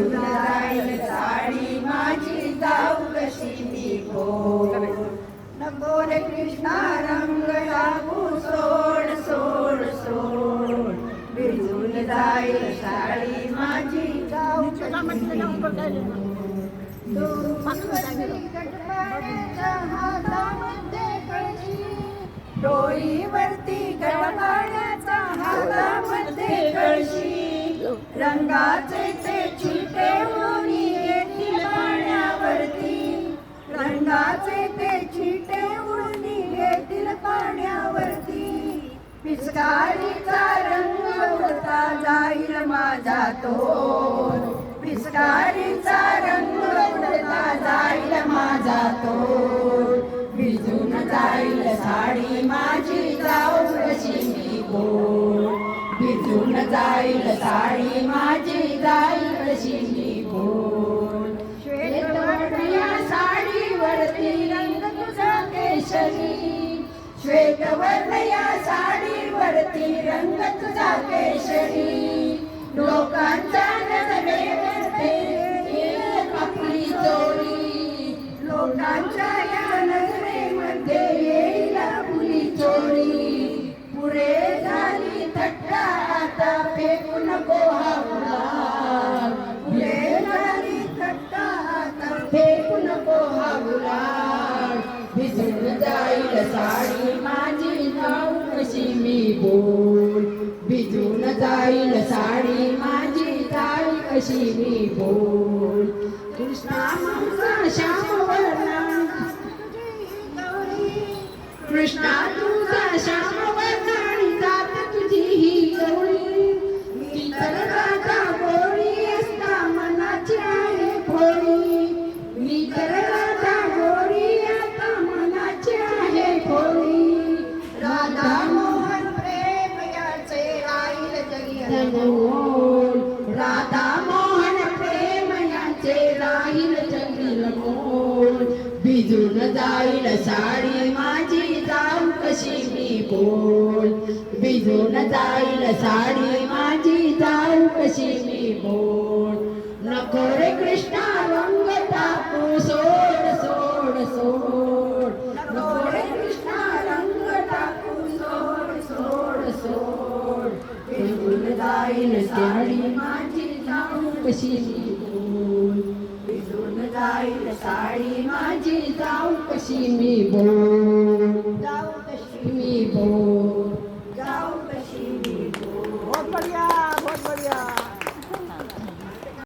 जाईल साडी माझी जाऊ कशी मी भोर नको रे कृष्णा रंग लागू सोड सोड सोड भिजून जाईल साडी माझी जाऊ डोईवरती गडपाण्याचा हातामध्ये कळशी रंगाचे ते छिटे उडूनी येतील पाण्यावरती रंगाचे ते छिटे उडूनी येतील पाण्यावरती पिचकारीचा रंग उडता जाईल माझा तोल पिचकारीचा रंग उडता जाईल माझा तोल भिजून जाईल साडी माझी जाऊ कशी मी भोर भिजून जाईल साडी माझी जाईल कशी मी भोर श्वेतवर्णीय साडीवरती रंग तुझा केशरी श्वेतवर्णीय साडीवरती रंग तुझा केशरी लोकांच्या नजरेवरती आपली चोरी लोकांच्या या नजरेमध्ये येईल आपली चोरी पुढे झाली थट्टा आता फेकू नको हा गुलाल पुढे झाली थट्टा आता फेकू नको हा गुलाल भिजून जाईल साडी माझी जाऊ कशी मी बोल भिजून जाईल साडी माझी जाऊ कशी मी बोल कृष्णा माझा श्यामवर्णा कृष्णा तुझा श्यामवर्णा आणि जात तुझी ही गवळी मी तर राधा गोरी असता मनाची आहे भोळी मी तर राधा गोरी आता मनाची आहे भोळी राधा मोहन प्रेम याचे राहील जगी राधा मोहन प्रेम याचे राहील जगी मोल भिजून जाईल साडी माझी जाऊ कशी मी बोल भिजून जाईल साडी माझी जाऊ कशी मी बोल नको रे कृष्णा रंग टाकू सोड सोड सोड नको रे कृष्णा रंग टाकू सोड सोड सोड भिजून जाईल साडी माझी जाऊ कशी मी बोल भिजून जाईल साडी माझी जाऊ कशी मी बोल जाऊ कशी मी बोल जाऊ कशी मी बोल बहुत बढ़िया बहुत बढ़िया।